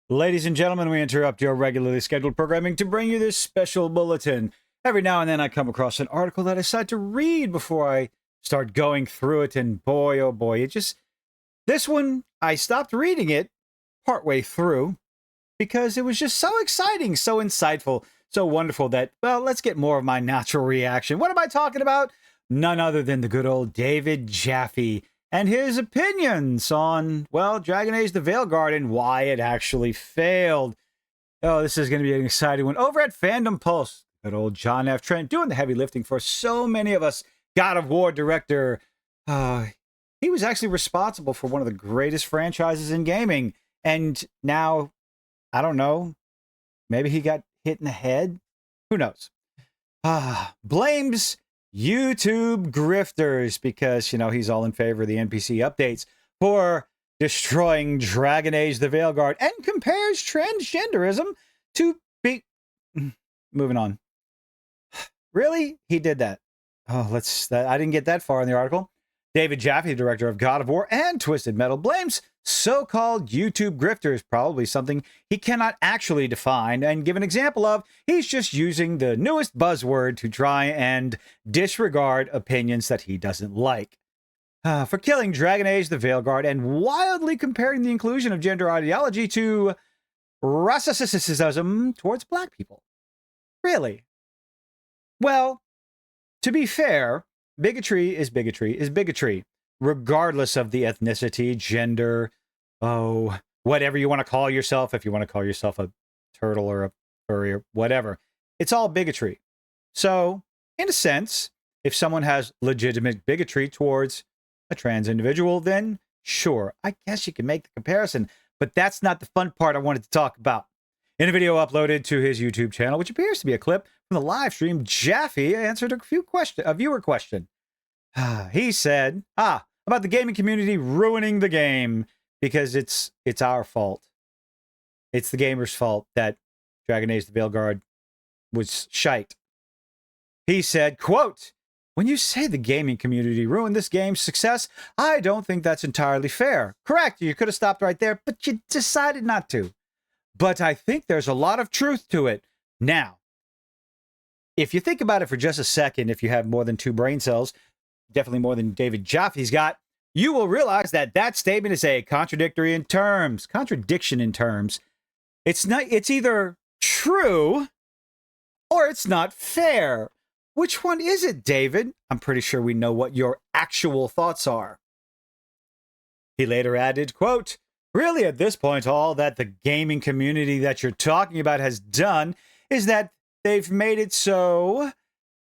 Ladies and gentlemen, we interrupt your regularly scheduled programming to bring you this special bulletin. Every now and then I come across an article that I decide to read before I start going through it, and boy, oh boy, this one, I stopped reading it partway through because it was just so exciting, so insightful, so wonderful that, well, let's get more of my natural reaction. What am I talking about? None other than the good old David Jaffe and his opinions on, well, Dragon Age the Veilguard and why it actually failed. Oh, this is going to be an exciting one. Over at Fandom Pulse, good old John F. Trent doing the heavy lifting for so many of us. God of War director. He was actually responsible for one of the greatest franchises in gaming. And now, I don't know, maybe he got hit in the head? Who knows? Blames YouTube grifters because, you know, he's all in favor of the NPC updates for destroying Dragon Age the Veilguard and compares transgenderism to be... Moving on. Really? He did that. Oh, I didn't get that far in the article. David Jaffe, director of God of War and Twisted Metal, blames so-called YouTube grifters, probably something he cannot actually define, and give an example of he's just using the newest buzzword to try and disregard opinions that he doesn't like. For killing Dragon Age the Veilguard and wildly comparing the inclusion of gender ideology to racism towards black people. Really? Well, to be fair, bigotry is bigotry, regardless of the ethnicity, gender, whatever you want to call yourself. If you want to call yourself a turtle or a furry or whatever, it's all bigotry. So, in a sense, if someone has legitimate bigotry towards a trans individual, then sure, I guess you can make the comparison. But that's not the fun part I wanted to talk about. In a video uploaded to his YouTube channel, which appears to be a clip from the live stream, Jaffe answered a viewer question. He said, about the gaming community ruining the game because it's our fault. It's the gamers' fault that Dragon Age the Veilguard was shite. He said, quote, "When you say the gaming community ruined this game's success, I don't think that's entirely fair. Correct, you could have stopped right there, but you decided not to. But I think there's a lot of truth to it. Now, if you think about it for just a second, if you have more than 2 brain cells, definitely more than David Jaffe's got, you will realize that that statement is a contradiction in terms. It's either true or it's not fair. Which one is it, David? I'm pretty sure we know what your actual thoughts are." He later added, quote, "Really, at this point, all that the gaming community that you're talking about has done is that they've made it so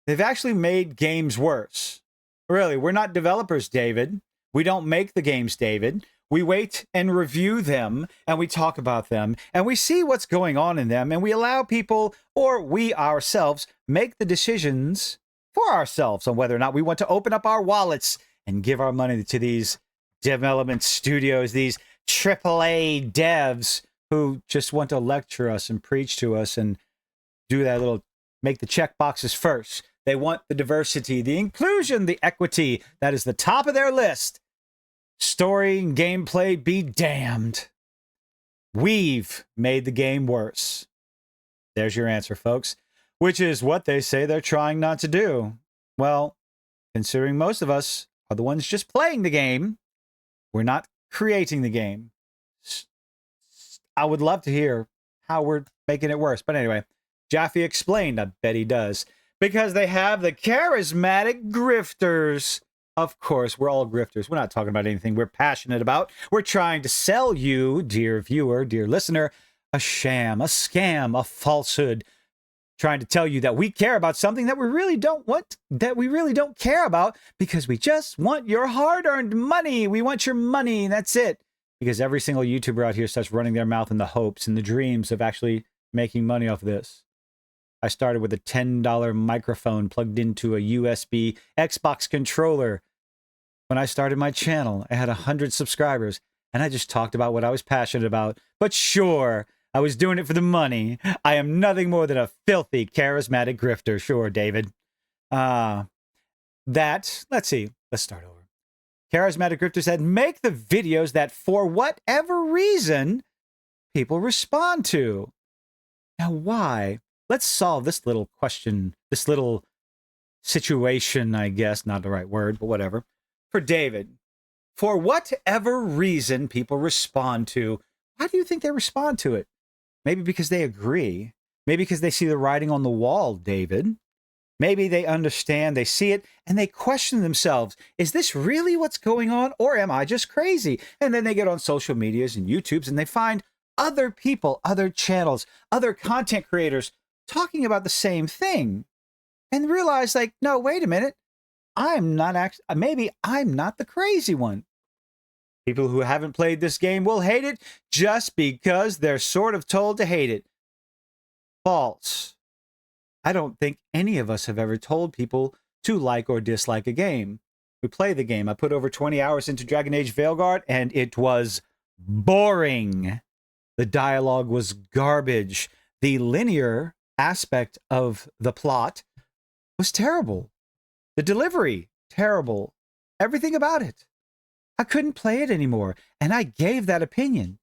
they've actually made games worse. Really, we're not developers, David. We don't make the games, David. We wait and review them, and we talk about them, and we see what's going on in them, and we allow people, or we ourselves, make the decisions for ourselves on whether or not we want to open up our wallets and give our money to these development studios, these AAA devs who just want to lecture us and preach to us and do that little, make the check boxes first. They want the diversity, the inclusion, the equity. That is the top of their list. Story and gameplay be damned. We've made the game worse." There's your answer, folks. Which is what they say they're trying not to do. Well, considering most of us are the ones just playing the game, we're not creating the game. I would love to hear how we're making it worse. But anyway, Jaffe explained, I bet he does. Because they have the charismatic grifters. Of course, we're all grifters. We're not talking about anything we're passionate about. We're trying to sell you, dear viewer, dear listener, a sham, a scam, a falsehood. Trying to tell you that we care about something that we really don't want, that we really don't care about because we just want your hard-earned money. We want your money. That's it. Because every single YouTuber out here starts running their mouth in the hopes and the dreams of actually making money off this. I started with a $10 microphone plugged into a USB Xbox controller. When I started my channel, I had 100 subscribers, and I just talked about what I was passionate about. But sure, I was doing it for the money. I am nothing more than a filthy, charismatic grifter. Sure, David. Let's see. Let's start over. Charismatic grifter said, "Make the videos that, for whatever reason, people respond to. Now, why? Let's solve this little question, this little situation, I guess, not the right word, but whatever. For David, for whatever reason people respond to, why do you think they respond to it? Maybe because they agree. Maybe because they see the writing on the wall, David. Maybe they understand, they see it, and they question themselves. Is this really what's going on, or am I just crazy? And then they get on social medias and YouTubes, and they find other people, other channels, other content creators talking about the same thing. And realize, like, no, wait a minute. Maybe I'm not the crazy one. People who haven't played this game will hate it just because they're sort of told to hate it. False. I don't think any of us have ever told people to like or dislike a game. We play the game. I put over 20 hours into Dragon Age Veilguard, and it was boring. The dialogue was garbage. The linear aspect of the plot was terrible. The delivery, terrible. Everything about it. I couldn't play it anymore, and I gave that opinion.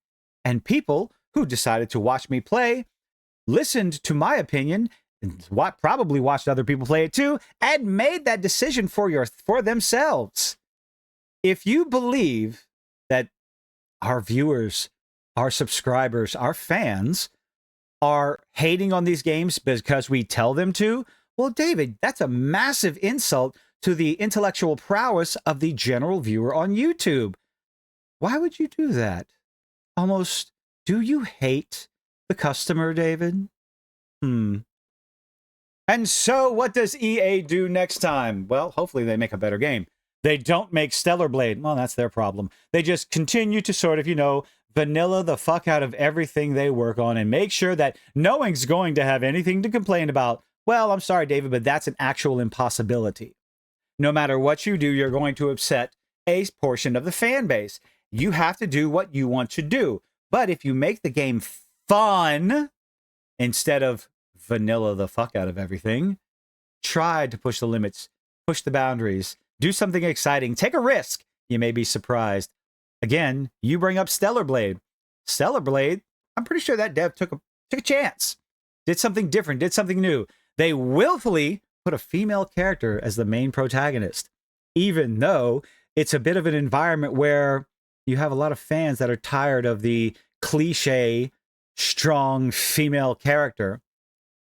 And people who decided to watch me play listened to my opinion, and probably watched other people play it too, and made that decision for themselves. If you believe that our viewers, our subscribers, our fans are hating on these games because we tell them to, well, David, that's a massive insult to the intellectual prowess of the general viewer on YouTube. Why would you do that? Almost, do you hate the customer, David? And so what does EA do next time? Well, hopefully they make a better game. They don't make Stellar Blade. Well, that's their problem. They just continue to sort of, vanilla the fuck out of everything they work on and make sure that no one's going to have anything to complain about. Well, I'm sorry, David, but that's an actual impossibility. No matter what you do, you're going to upset a portion of the fan base. You have to do what you want to do. But if you make the game fun instead of vanilla the fuck out of everything, try to push the limits, push the boundaries, do something exciting, take a risk. You may be surprised. Again, you bring up Stellar Blade. Stellar Blade, I'm pretty sure that dev took a chance, did something different, did something new. They willfully put a female character as the main protagonist, even though it's a bit of an environment where you have a lot of fans that are tired of the cliche, strong female character,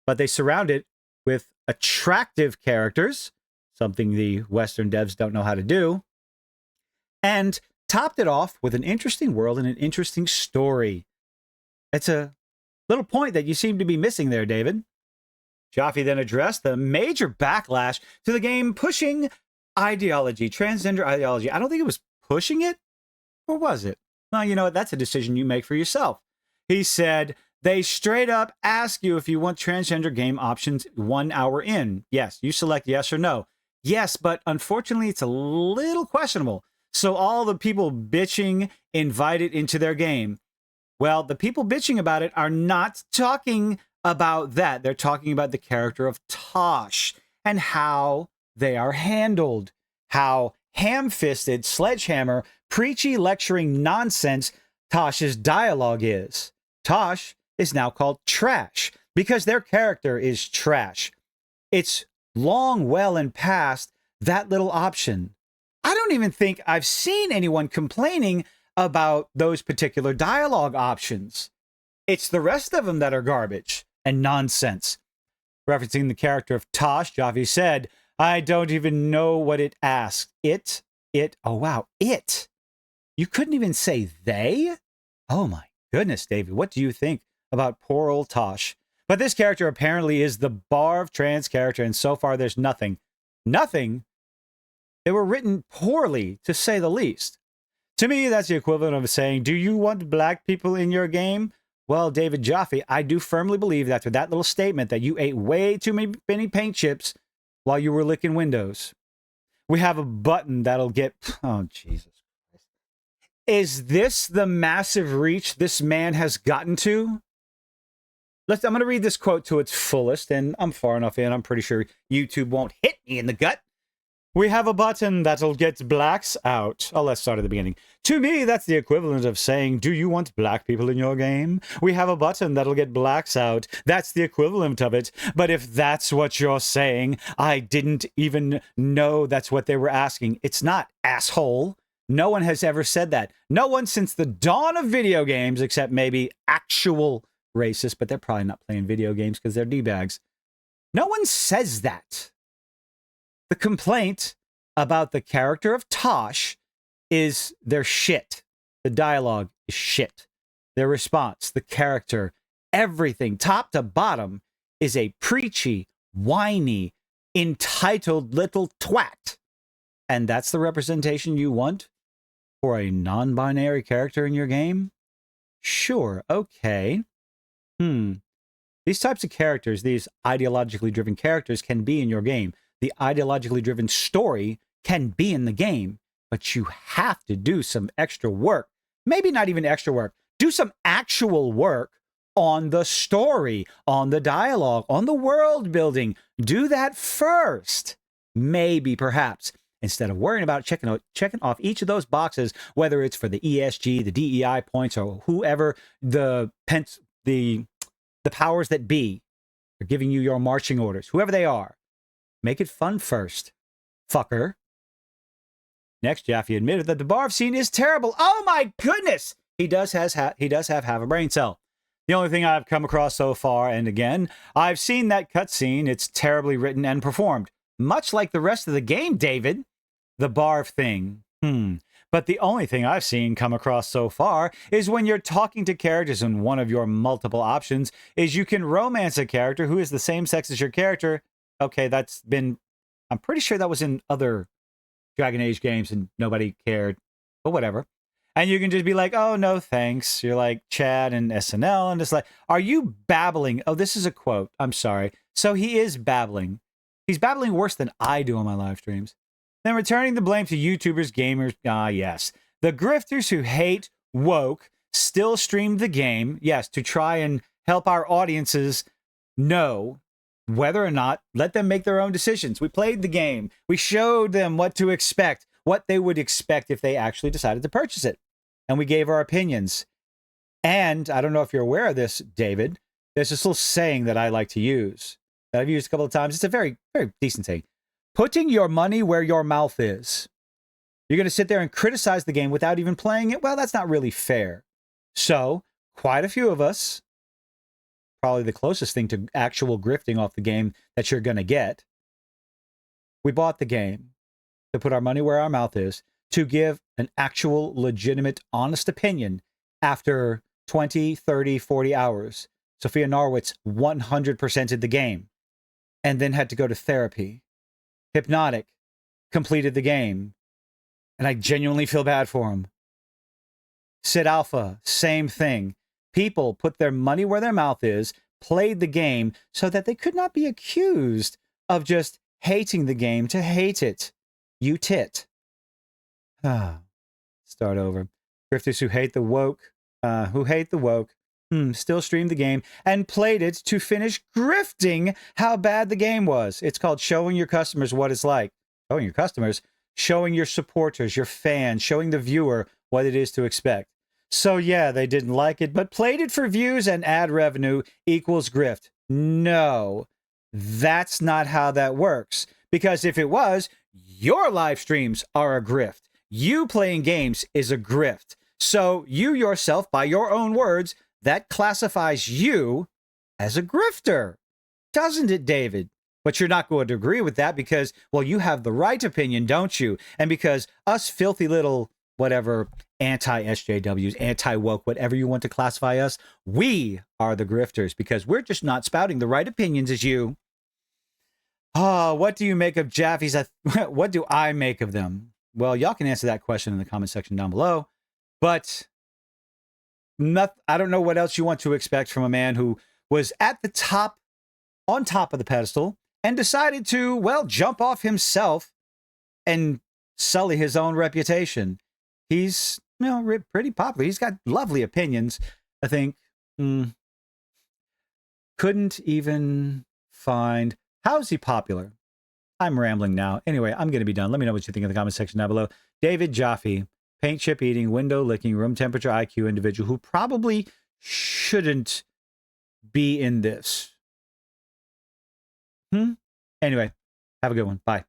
but they surround it with attractive characters, something the Western devs don't know how to do, and topped it off with an interesting world and an interesting story. It's a little point that you seem to be missing there, David. Jaffe then addressed the major backlash to the game pushing ideology, transgender ideology. I don't think it was pushing it, or was it? Well, you know what? That's a decision you make for yourself. He said, they straight up ask you if you want transgender game options 1 hour in. Yes, you select yes or no. Yes, but unfortunately, it's a little questionable. So all the people bitching invited into their game. Well, the people bitching about it are not talking about that. They're talking about the character of Tosh and how they are handled. How ham-fisted, sledgehammer, preachy, lecturing nonsense Tosh's dialogue is. Tosh is now called trash because their character is trash. It's long well and past that little option. I don't even think I've seen anyone complaining about those particular dialogue options. It's the rest of them that are garbage and nonsense. Referencing the character of Tosh, Jaffe said, I don't even know what it asked. It. Oh, wow. It. You couldn't even say they? Oh, my goodness, David. What do you think about poor old Tosh? But this character apparently is the bar of trans character, and so far there's nothing. Nothing. They were written poorly, to say the least. To me, that's the equivalent of saying, do you want black people in your game? Well, David Jaffe, I do firmly believe that after that little statement that you ate way too many paint chips while you were licking windows. We have a button that'll get... Oh, Jesus Christ. Is this the massive reach this man has gotten to? I'm going to read this quote to its fullest, and I'm far enough in, I'm pretty sure YouTube won't hit me in the gut. We have a button that'll get blacks out. Oh, let's start at the beginning. To me, that's the equivalent of saying, do you want black people in your game? We have a button that'll get blacks out. That's the equivalent of it. But if that's what you're saying, I didn't even know that's what they were asking. It's not, asshole. No one has ever said that. No one since the dawn of video games, except maybe actual racists, but they're probably not playing video games because they're D-bags. No one says that. The complaint about the character of Tosh is their shit. The dialogue is shit. Their response, the character, everything, top to bottom, is a preachy, whiny, entitled little twat. And that's the representation you want for a non-binary character in your game? Sure, okay. These types of characters, these ideologically driven characters, can be in your game. The ideologically driven story can be in the game, but you have to do some extra work. Maybe not even extra work. Do some actual work on the story, on the dialogue, on the world building. Do that first. Maybe, perhaps, instead of worrying about checking off each of those boxes, whether it's for the ESG, the DEI points, or whoever the powers that be are giving you your marching orders, whoever they are. Make it fun first, fucker. Next, Jaffe admitted that the barf scene is terrible. Oh my goodness! He does have half a brain cell. The only thing I've come across so far, and again, I've seen that cutscene. It's terribly written and performed. Much like the rest of the game, David. The barf thing. But the only thing I've seen come across so far is when you're talking to characters and one of your multiple options is you can romance a character who is the same sex as your character. Okay, that's been, I'm pretty sure that was in other Dragon Age games and nobody cared, but whatever. And you can just be like, oh, no, thanks. You're like Chad and SNL, and it's like, are you babbling? Oh, this is a quote. I'm sorry. So he is babbling. He's babbling worse than I do on my live streams. Then returning the blame to YouTubers, gamers. Yes. The grifters who hate woke still streamed the game. Yes, to try and help our audiences know whether or not, let them make their own decisions. We played the game. We showed them what to expect, what they would expect if they actually decided to purchase it. And we gave our opinions. And I don't know if you're aware of this, David. There's this little saying that I like to use, that I've used a couple of times. It's a very, very decent saying. Putting your money where your mouth is. You're going to sit there and criticize the game without even playing it? Well, that's not really fair. So, quite a few of us, probably the closest thing to actual grifting off the game that you're going to get, we bought the game to put our money where our mouth is, to give an actual, legitimate, honest opinion after 20, 30, 40 hours. Sophia Norwitz 100%ed the game and then had to go to therapy. Hypnotic completed the game, and I genuinely feel bad for him. Sid Alpha, same thing. People put their money where their mouth is, played the game so that they could not be accused of just hating the game to hate it. You tit. Start over. Grifters who hate the woke, still streamed the game and played it to finish grifting how bad the game was. It's called showing your customers what it's like. Showing your customers, showing your supporters, your fans, showing the viewer what it is to expect. So yeah, they didn't like it, but played it for views and ad revenue equals grift. No, that's not how that works. Because if it was, your live streams are a grift. You playing games is a grift. So you yourself, by your own words, that classifies you as a grifter. Doesn't it, David? But you're not going to agree with that because, well, you have the right opinion, don't you? And because us filthy little, whatever, anti-SJWs, anti-woke, whatever you want to classify us, we are the grifters because we're just not spouting the right opinions as you. What do you make of Jaffe's? What do I make of them? Well, y'all can answer that question in the comment section down below. But I don't know what else you want to expect from a man who was at the top, on top of the pedestal, and decided to, well, jump off himself and sully his own reputation. He's, pretty popular. He's got lovely opinions, I think. Couldn't even find... How is he popular? I'm rambling now. Anyway, I'm going to be done. Let me know what you think in the comment section down below. David Jaffe, paint chip eating, window licking, room temperature IQ individual who probably shouldn't be in this. Anyway, have a good one. Bye.